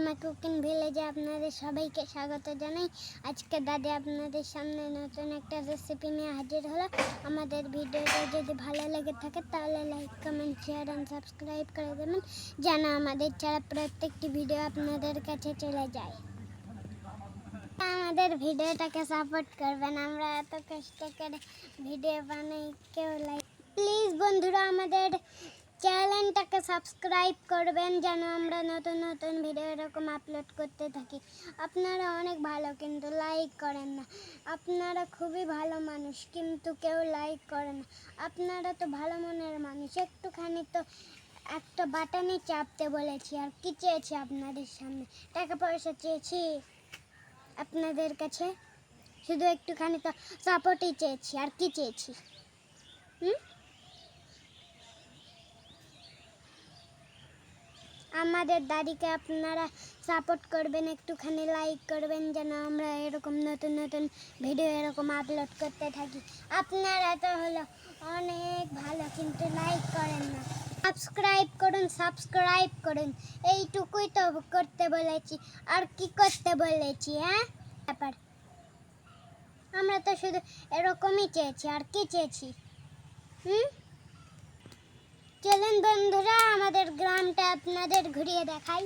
Fatema cooking ভিলেজে আপনাদের সবাইকে স্বাগত জানাই। আজকে দাদি আপনাদের সামনে নতুন একটা রেসিপি নিয়ে হাজির হলো। আমাদের ভিডিওটা যদি ভালো লেগে থাকে তাহলে like, comment, share and subscribe করে দেবেন, যেন আমাদের ছাড়া প্রত্যেকটি ভিডিও আপনাদের কাছে চলে যায়। আমাদের ভিডিওটাকে সাপোর্ট করবেন, আমরা এত কষ্ট করে ভিডিও বানাই, কেউ লাইক প্লিজ বন্ধুরা আমাদের চ্যানেলটাকে সাবস্ক্রাইব করবেন, যেন আমরা নতুন নতুন ভিডিও এরকম আপলোড করতে থাকি। আপনারা অনেক ভালো কিন্তু লাইক করেন না। আপনারা খুবই ভালো মানুষ কিন্তু কেউ লাইক করেন না। আপনারা তো ভালো মনের মানুষ, একটুখানি তো একটা বাটনই চাপতে বলেছি, আর কি চেয়েছি আপনাদের সামনে? টাকা পয়সা চেয়েছি আপনাদের কাছে? শুধু একটুখানি তো সাপোর্টই চেয়েছি, আর কি চেয়েছি? আমাদের দাদিকে আপনারা সাপোর্ট করবেন, একটুখানি লাইক করবেন, যেন আমরা এরকম নতুন নতুন ভিডিও এরকম আপলোড করতে থাকি। আপনারা তো হলো অনেক ভালো কিন্তু লাইক করেন না। সাবস্ক্রাইব করুন, এইটুকুই তো করতে বলেছি, আর কি করতে বলেছি? ব্যাপার, আমরা তো শুধু এরকমই চেয়েছি, আর কি চেয়েছি? চলুন বন্ধুরা আমাদের গ্রামটা আপনাদের ঘুরিয়ে দেখাই।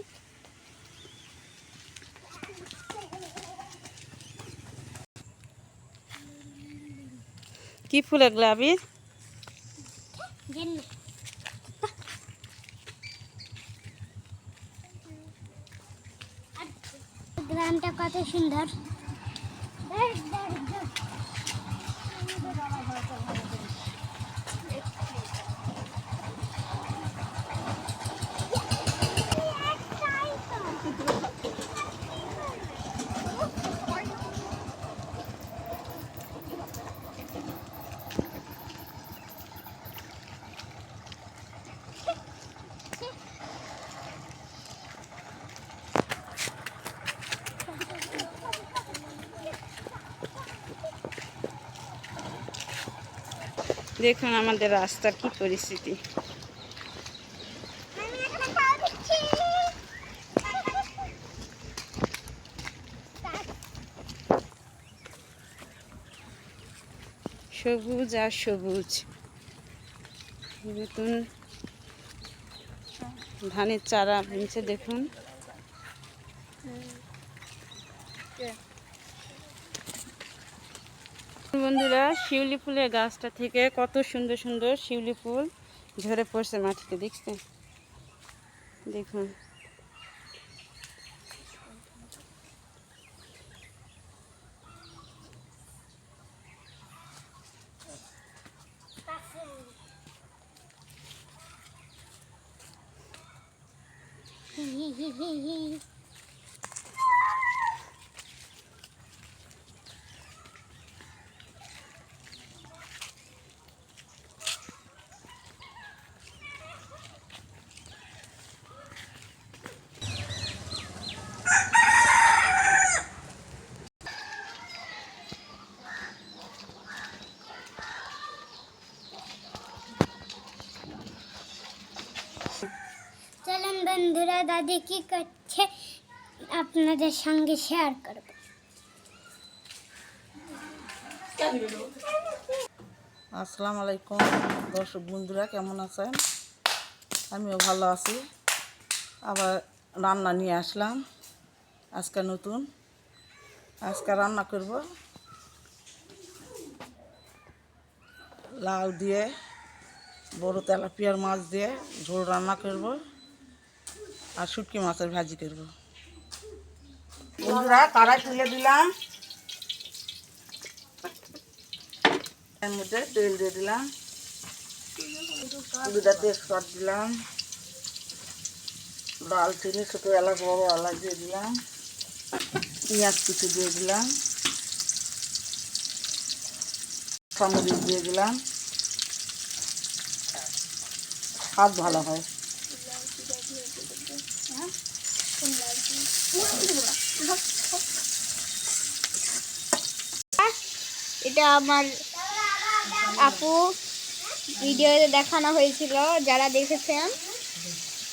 কি ফুল এগুলো আবির? গ্রামটা কত সুন্দর। দেখুন আমাদের রাস্তার কি পরিস্থিতি। সবুজ আর সবুজ। নতুন ধানের চারা বুনছে দেখুন। বন্ধুরা, শিউলি ফুলের গাছটা থেকে কত সুন্দর সুন্দর শিউলি ফুল ঝরে পড়ছে মাটিতে, দেখছেন? দেখুন চলুন বন্ধুরা দাদি কি করছে আপনাদের সঙ্গে শেয়ার করব। আসসালামু আলাইকুম দর্শক বন্ধুরা, কেমন আছেন? আমিও ভালো আছি। আবার রান্না নিয়ে আসলাম আজকে নতুন। আজকে রান্না করব লাউ দিয়ে, বড় তেলাপিয়ার মাছ দিয়ে ঝোল রান্না করব, আর শুটকি মাছের ভাজি করব। বন্ধুরা, কড়াই তুলে দিলাম, এর মধ্যে তেল দিয়ে দিলাম, দুটা তেজপাত দিলাম, দালচিনি, ছোটো এলাচ, বড় এলাচ দিয়ে দিলাম, পেঁয়াজ কুচি দিয়ে দিলাম, কাঁচামরিচ দিয়ে দিলাম, স্বাদ ভালো হয়। এটা আমার আপু ভিডিওতে দেখানো হয়েছিল, যারা দেখেছেন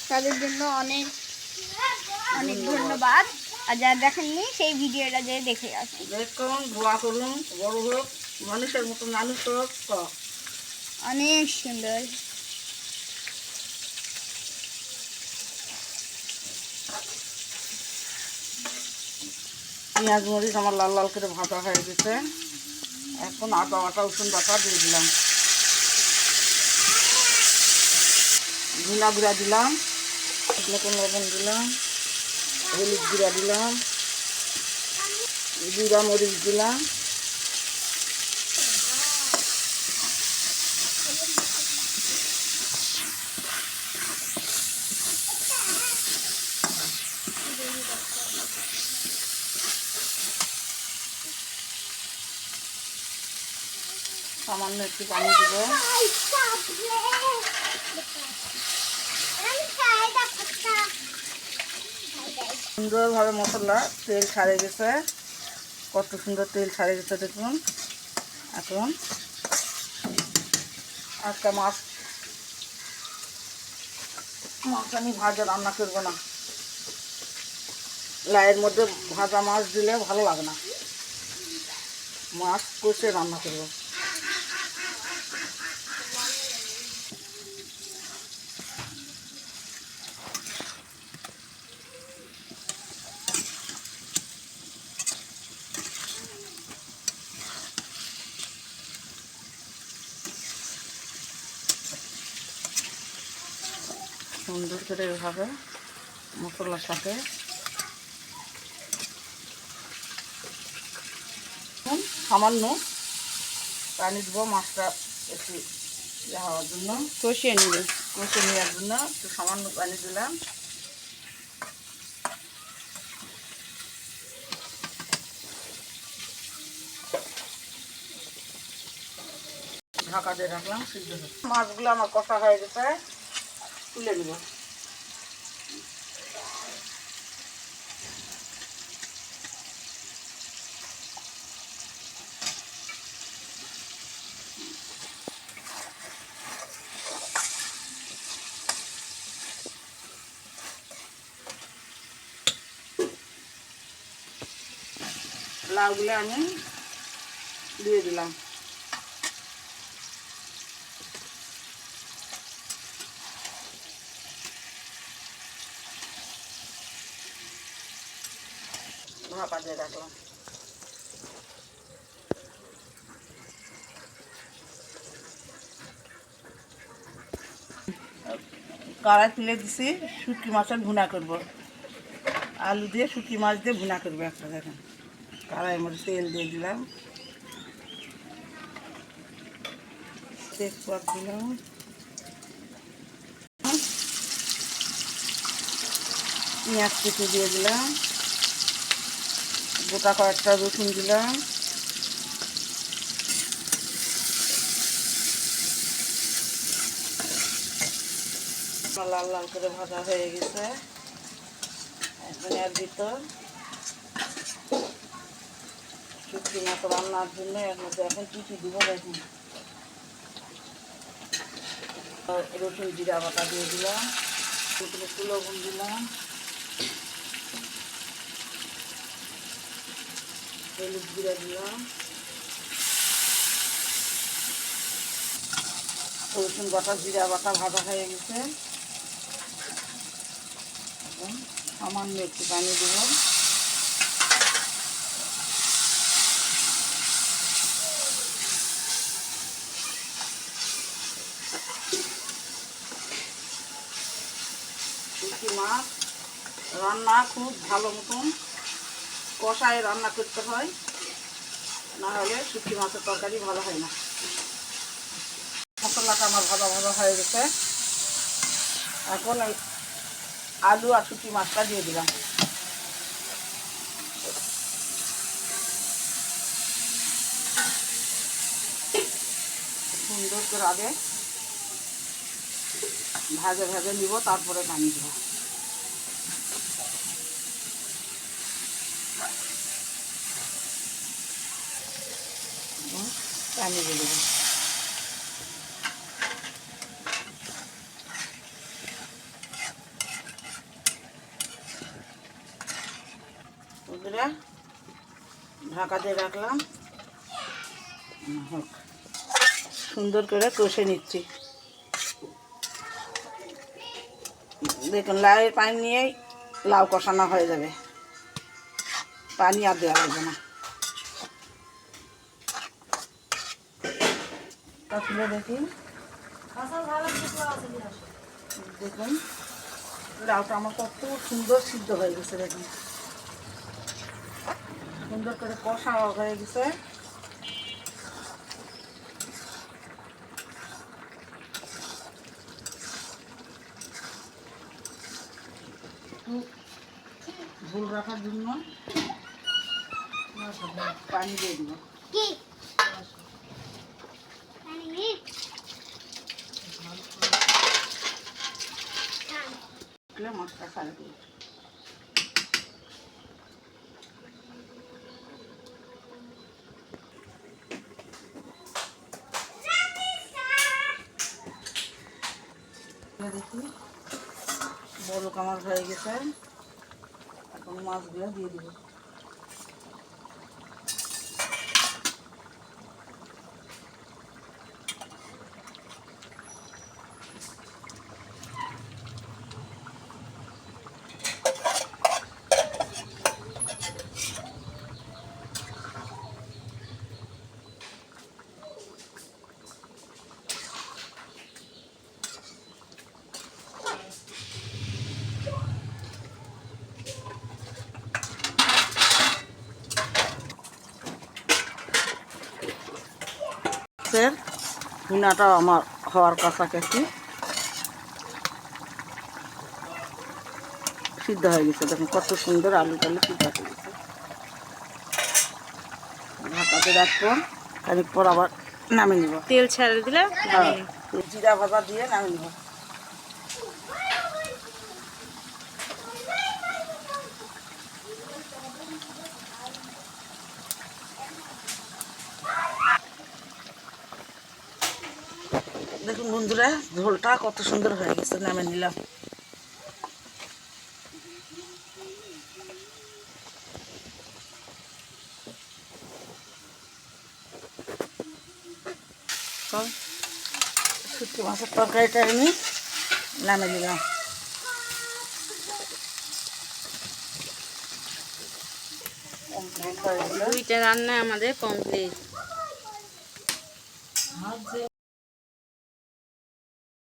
তাদের জন্য অনেক অনেক ধন্যবাদ। ধন্যবাদ। আর যারা দেখেননি সেই ভিডিওটা যে দেখে আসুন। দেখুন, দোয়া করুন, বড় হোক, মানুষের মতো মানুষ হোক। অনেক সুন্দর। পেঁয়াজ মরিচ আমার লাল লাল করে ভাজা হয়ে গেছে। এখন আদা বাটা রসুন বাটা দিয়ে দিলাম, ধনিয়া গুঁড়া দিলাম, নতুন লবণ দিলাম, হলুদ গুঁড়া দিলাম, জিরা মরিচ দিলাম, সামান্য একটু পানি দিব। সুন্দরভাবে মশলা তেল ছাড়ে গেছে, কত সুন্দর তেল ছাড়ে গেছে দেখুন। এখন একটা মাছ আমি ভাজা রান্না করবো না, লাইয়ের মধ্যে ভাজা মাছ দিলে ভালো লাগে না, মাছ কষে রান্না করবো। সুন্দর করে এভাবে মশলার সাথে সামান্য পানি দেবো, মাছটা একটু ইয়ে হওয়ার জন্য, কষিয়ে নিবে। কষে নেওয়ার জন্য একটু সামান্য পানি দিলাম। ঢাকা দিয়ে রাখলাম সিদ্ধ হয়ে। মাছগুলো আমার কষা হয়ে গেছে, তুলে নেব। লাউগুলো আমি দিয়ে দিলাম। ঢাকা দিয়ে রাখলাম। কড়াই তুলে দিছি, শুটকি মাছের ভুনা করব, আলু দিয়ে শুটকি মাছ দিয়ে ভুনা করবো একটা। দেখেন, কড়াইয়ের মধ্যে তেল দিয়ে দিলাম, তেজপাত দিলাম, পেঁয়াজ কেটে দিয়ে দিলাম, গোটা কয়েকটা রসুন দিলাম, লাল লাল করে ভাজা হয়ে গেছে। এখন এর ভিতর শুটকি মাছ রান্নার জন্য এর মধ্যে এখন কী কী দিব দেখুন। রসুন জিরা বাটা দিয়ে দিলাম, একটু লবণ দিলাম, হলুদ গুঁড়া দিলাম, রসুন বাটা জিরা বাটা ভাজা হয়ে গেছে। সামান্য একটু পানি দেব, শুটকি মাছ রান্না খুব ভালো মতন কষায় রান্না করতে হয়, না হলে শুটকি মাছের তরকারি ভালো হয় না। মশলাটা আমার ভাজা ভাজা হয়ে গেছে, এখন এই আলু আর শুটকি মাছটা দিয়ে দিলাম। সুন্দর করে আগে ভাজে ভাজে নিব, তারপরে পানি দেবো। পানি দিয়ে দেবো। বন্ধুরা, ঢাকা দিয়ে রাখলাম, হোক। সুন্দর করে কষে নিচ্ছি। দেখুন লাউয়ের পানি নিয়েই লাউ কষানো হয়ে যাবে, পানি আর দেওয়া লাগবে না। তুলে দেখি, দেখুন লাউটা আমার কত সুন্দর সিদ্ধ হয়ে গেছে। দেখুন সুন্দর করে কষা হয়ে গেছে। ঝোল রাখার জন্য পানি দিয়ে দিব। কি পানি? মাছটা ছাড়া দিব। দেখি বড় কামার হয়ে গেছে, এখন মাছগুলো দিয়ে দিব। ভুনাটাও আমার হওয়ার কাছাকাছি সিদ্ধ হয়ে গেছে। দেখুন কত সুন্দর আলু টালু সিদ্ধ হয়ে গেছে। ঢাকাতে রাখবো, খানিক পর আবার নামিয়ে নিব। তেল ছেড়ে দিলে জিরা ভাজা দিয়ে নামিয়ে নিব। দেখুন বন্ধুরা, ঝোলটা কত সুন্দর হয়ে গেছে, নামিয়ে নিলাম। শুটকি মাছের তরকারিটা আমি নামিয়ে নিলাম। দুইটা রান্না আমাদের কমপ্লিট।